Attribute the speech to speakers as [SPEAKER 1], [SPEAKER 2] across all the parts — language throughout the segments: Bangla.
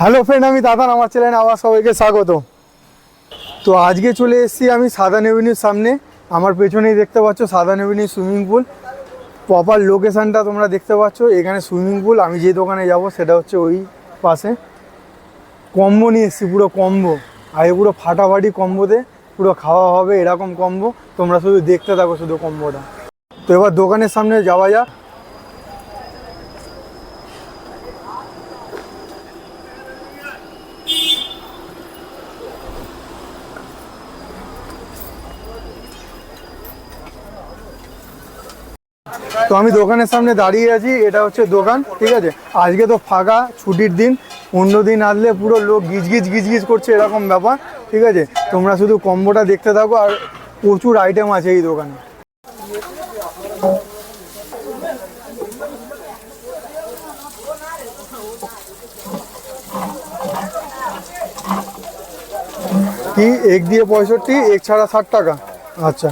[SPEAKER 1] হ্যালো ফ্রেন্ড, আমি দাদা, আমার চ্যানেলে আবার সবাইকে স্বাগত। তো আজকে চলে এসেছি আমি সাদার্ন এভিনিউর সামনে। আমার পেছনেই দেখতে পাচ্ছ southern Avenue swimming pool. Proper লোকেশানটা তোমরা দেখতে পাচ্ছ, এখানে সুইমিং পুল। আমি যে দোকানে যাব সেটা হচ্ছে ওই পাশে। কম্বো নিয়ে এসেছি, পুরো কম্বো। আগে পুরো ফাটাফাটি কম্বোতে পুরো খাওয়া হবে, এরকম কম্বো। তোমরা শুধু দেখতে থাকো শুধু কম্বোটা। তো এবার দোকানের সামনে যাওয়া যাক। তো আমি দোকানের সামনে দাঁড়িয়ে আছি, এটা হচ্ছে দোকান, ঠিক আছে। আজকে তো ফাঁকা, ছুটির দিন। অন্য দিন আসলে পুরো লোক গিজগিজ করছে, এরকম ব্যাপার, ঠিক আছে। তোমরা শুধু কম্বোটা দেখতে থাকো, আর প্রচুর আইটেম আছে এই দোকানে। কি এগ দিয়ে 65, এগ ছাড়া 60 টাকা? আচ্ছা।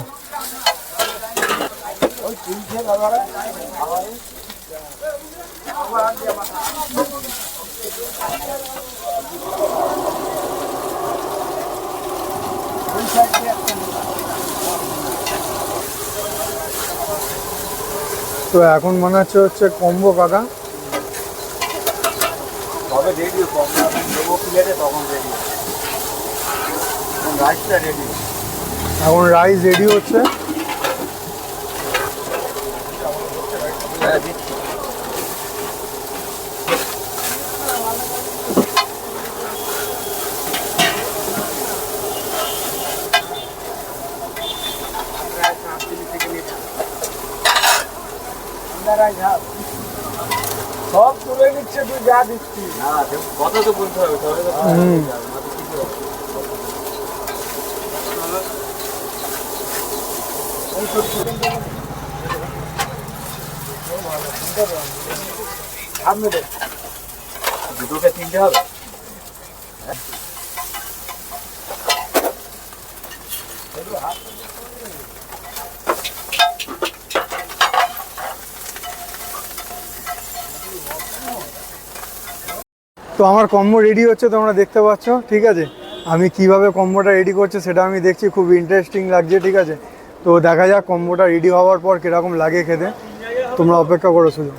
[SPEAKER 1] তো এখন মনে হচ্ছে কম্বো কাকা। এখন রাইস রেডি হচ্ছে।
[SPEAKER 2] সব তুলে নিচ্ছে, তুই যা দিচ্ছি না কত তো বলতে হবে। দুটোকে তিনটে হবে।
[SPEAKER 1] তো আমার কম্বো রেডি হচ্ছে, তোমরা দেখতে পাচ্ছ, ঠিক আছে। আমি কিভাবে কম্বোটা রেডি করছি সেটা আমি দেখছি, খুব ইন্টারেস্টিং লাগছে, ঠিক আছে। তো দেখা যাক কম্বোটা রেডি হওয়ার পর কীরকম লাগে খেতে। তোমরা অপেক্ষা করো শুধু।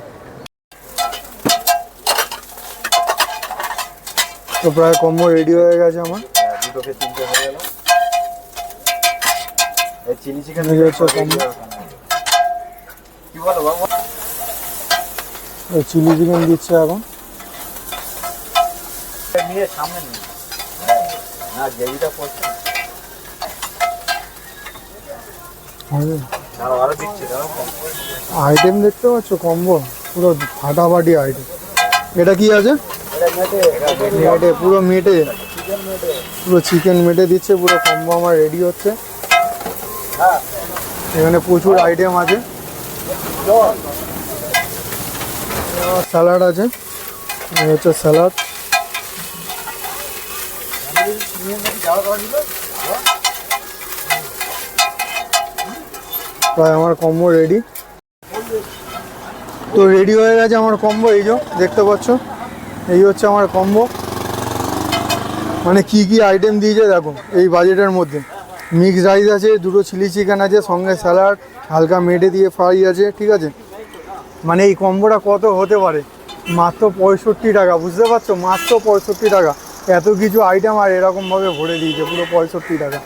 [SPEAKER 1] তো প্রায় কম্বো রেডি হয়ে গেছে আমার।
[SPEAKER 2] দুটোকে তিনটে হয়ে গেল। এই চিলি চিকেন
[SPEAKER 1] হচ্ছে কম্বো।
[SPEAKER 2] কি বলো বাবু?
[SPEAKER 1] চিলি চিকেন দিচ্ছে এখন।
[SPEAKER 2] নিয়ে সামনে নিয়ে না গ্রেভিটা করছে আরো দিচ্ছে।
[SPEAKER 1] আইটেম দেখতে পাচ্ছ, কম্বো পুরো ফাটাফাটি আইটেম। এটা কি আছে? মেটে, পুরো মেটে, পুরো চিকেন মেটে দিচ্ছে। পুরো কম্বো আমার রেডি হচ্ছে। এখানে প্রচুর আইটেম আছে। স্যালাড আছে, হচ্ছে স্যালাড। প্রায় আমার কম্বো রেডি। তো রেডি হয়ে গেছে আমার কম্বো। এই যে দেখতে পাচ্ছ, এই হচ্ছে আমার কম্বো। মানে কি কি আইটেম দিয়েছে দেখো এই বাজেটের মধ্যে। মিক্সড রাইস আছে, দুটো চিলি চিকেন আছে, সঙ্গে স্যালাড, হালকা মেটে দিয়ে ফ্রাই আছে, ঠিক আছে। মানে এই কম্বোটা কত হতে পারে? মাত্র 65 টাকা, বুঝতে পারছো? মাত্র 65 টাকা। এত কিছু আইটেম আর এরকমভাবে ভরে দিয়েছে, পুরো 65 টাকা।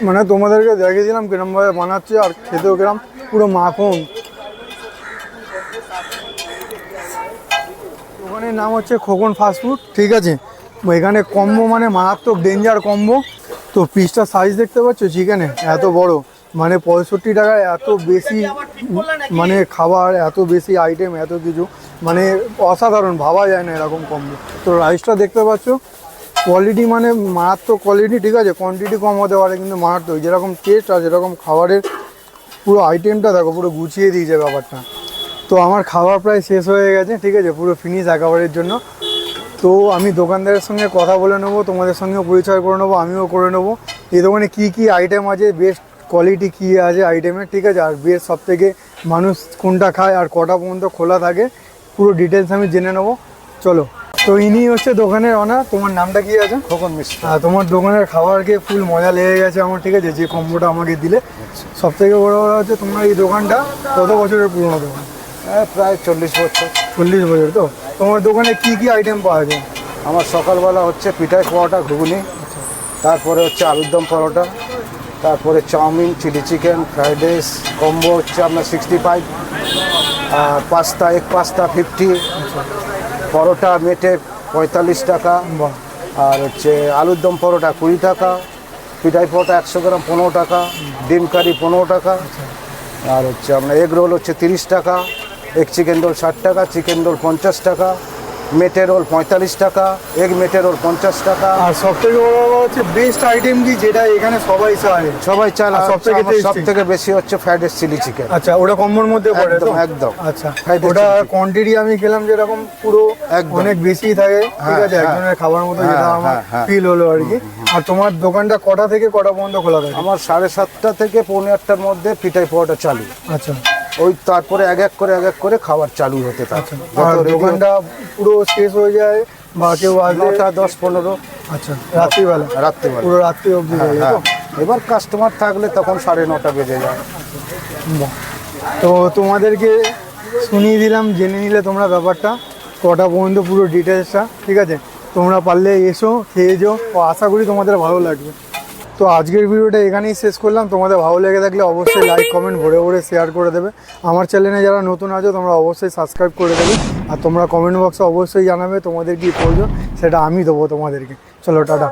[SPEAKER 1] মানে তোমাদেরকে দেখিয়ে দিলাম কিরমভাবে বানাচ্ছে, আর খেতেও কিরম, পুরো মাখন। দোকানের নাম হচ্ছে খোকন ফাস্টফুড, ঠিক আছে। এখানে কম্বো মানে মারাত্মক ডেঞ্জার কম্বো। তো পিসটা সাইজ দেখতে পাচ্ছ চিকেনে, এত বড়। মানে 65 টাকায় এত বেশি মানে খাবার, এত বেশি আইটেম, এত কিছু, মানে অসাধারণ, ভাবা যায় না এরকম কম্বো। তো রাইসটা দেখতে পাচ্ছ, কোয়ালিটি মানে মারাত্মক কোয়ালিটি, ঠিক আছে। কোয়ান্টিটি কম হতে পারে কিন্তু মারাত্মক, যেরকম টেস্ট আর যেরকম খাবারের পুরো আইটেমটা দেখো, পুরো গুছিয়ে দিয়েছে ব্যাপারটা। তো আমার খাবার প্রায় শেষ হয়ে গেছে, ঠিক আছে, পুরো ফিনিশ একেবারের জন্য। তো আমি দোকানদারের সঙ্গে কথা বলে নেবো, তোমাদের সঙ্গেও পরিচয় করে নেবো, আমিও করে নেবো এই দোকানে কী কী আইটেম আছে, বেস্ট কোয়ালিটি কী আছে আইটেমের, ঠিক আছে। আর বেস্ট সবথেকে মানুষ কোনটা খায় আর কটা পর্যন্ত খোলা থাকে পুরো ডিটেলস আমি জেনে নেবো। চলো, তো ইনি হচ্ছে দোকানের অনার। তোমার নামটা কি আছে?
[SPEAKER 2] খোকন মিশ্র।
[SPEAKER 1] তোমার দোকানের খাবার খেয়ে ফুল মজা লেগে গেছে আমার, ঠিক আছে, যে কম্বোটা আমাকে দিলে। সব থেকে বড় কথা হচ্ছে তোমার এই দোকানটা কত বছরের পুরনো দোকান?
[SPEAKER 2] প্রায় 40 বছর।
[SPEAKER 1] 40 বছর। তো তোমার দোকানে কি কি আইটেম পাওয়া যায়?
[SPEAKER 2] আমার সকালবেলা হচ্ছে পিঠাই পরোটা, ঘুগনি, তারপরে হচ্ছে আলুর দম পরোটা, তারপরে chowmein, chilli chicken, fried rice, combo হচ্ছে আপনার 65, আর পাস্তা, এগ পাস্তা 50, পরোটা মেটে 45 টাকা,
[SPEAKER 1] বাহ,
[SPEAKER 2] আর হচ্ছে আলুর দম পরোটা 20 টাকা, পিঠাই পরোটা 100 গ্রাম 15 টাকা, ডিম কারি 15 টাকা, আর হচ্ছে আপনার এগ রোল হচ্ছে 30 টাকা, এগ চিকেন রোল 60 টাকা, চিকেন রোল 50 টাকা, মেটে রোল 45 টাকা, এগ মেটে রোল 50 টাকা।
[SPEAKER 1] আর সব থেকে বড় কথা হচ্ছে বেস্ট আইটেম কি যেটা এখানে সবাই চায়?
[SPEAKER 2] সবাই চাল।
[SPEAKER 1] আর সবথেকে
[SPEAKER 2] সব
[SPEAKER 1] tasty?
[SPEAKER 2] থেকে বেশি হচ্ছে ফ্রাইড রাইস, চিলি চিকেন।
[SPEAKER 1] আচ্ছা, ওটা কম্বোর মধ্যে পড়ে তো?
[SPEAKER 2] একদম, একদম।
[SPEAKER 1] আচ্ছা,
[SPEAKER 2] Fried rice
[SPEAKER 1] ওটা
[SPEAKER 2] chili chicken।
[SPEAKER 1] কোয়ান্টিটি আমি খেলাম যেরকম পুরো
[SPEAKER 2] একদম।
[SPEAKER 1] অনেক বেশি থাকে, ঠিক
[SPEAKER 2] হ্যাঁ,
[SPEAKER 1] আছে,
[SPEAKER 2] হ্যাঁ।
[SPEAKER 1] একজনের খাবার মতো,
[SPEAKER 2] হ্যাঁ,
[SPEAKER 1] যেটা আমার
[SPEAKER 2] হ্যাঁ, হ্যাঁ।
[SPEAKER 1] ফিল হলো আর কি। আর তোমার দোকানটা কটা থেকে কটা পর্যন্ত খোলা থাকে?
[SPEAKER 2] আমার 7:30 থেকে 7:45-টার মধ্যে পিঠাই পরোটা চালু।
[SPEAKER 1] আচ্ছা,
[SPEAKER 2] ওই তারপরে এক এক করে খাবার চালু হতে থাকে।
[SPEAKER 1] আর দোকানটা পুরো শেষ হয়ে যায় বা কেউ আসলে?
[SPEAKER 2] 9টা 10-15।
[SPEAKER 1] আচ্ছা, রাত্রিবেলা?
[SPEAKER 2] রাত্রিবেলা।
[SPEAKER 1] পুরো রাত্রি অবধি
[SPEAKER 2] হ্যাঁ,
[SPEAKER 1] থাকে তো?
[SPEAKER 2] হ্যাঁ। এবার কাস্টমার থাকলে তখন 9:30 বেজে যায়।
[SPEAKER 1] বাহ। তো তোমাদেরকে শুনিয়ে দিলাম, জেনে নিলে তোমরা ব্যাপারটা কটা পর্যন্ত পুরো ডিটেলসটা, ঠিক আছে। তোমরা পারলে এসো, খেয়ে যাও, ও আশা করি তোমাদের ভালো লাগবে। তো আজকের ভিডিওটা এখানেই শেষ করলাম। তোমাদের ভালো লেগে থাকলে অবশ্যই লাইক কমেন্ট ভরে ভরে শেয়ার করে দেবে। আমার চ্যানেলে যারা নতুন আছো তোমরা অবশ্যই সাবস্ক্রাইব করে দেবে। আর তোমরা কমেন্ট বক্সে অবশ্যই জানাবে তোমাদের কী প্রয়োজন, সেটা আমি দেবো তোমাদেরকে। চলো, টাটা।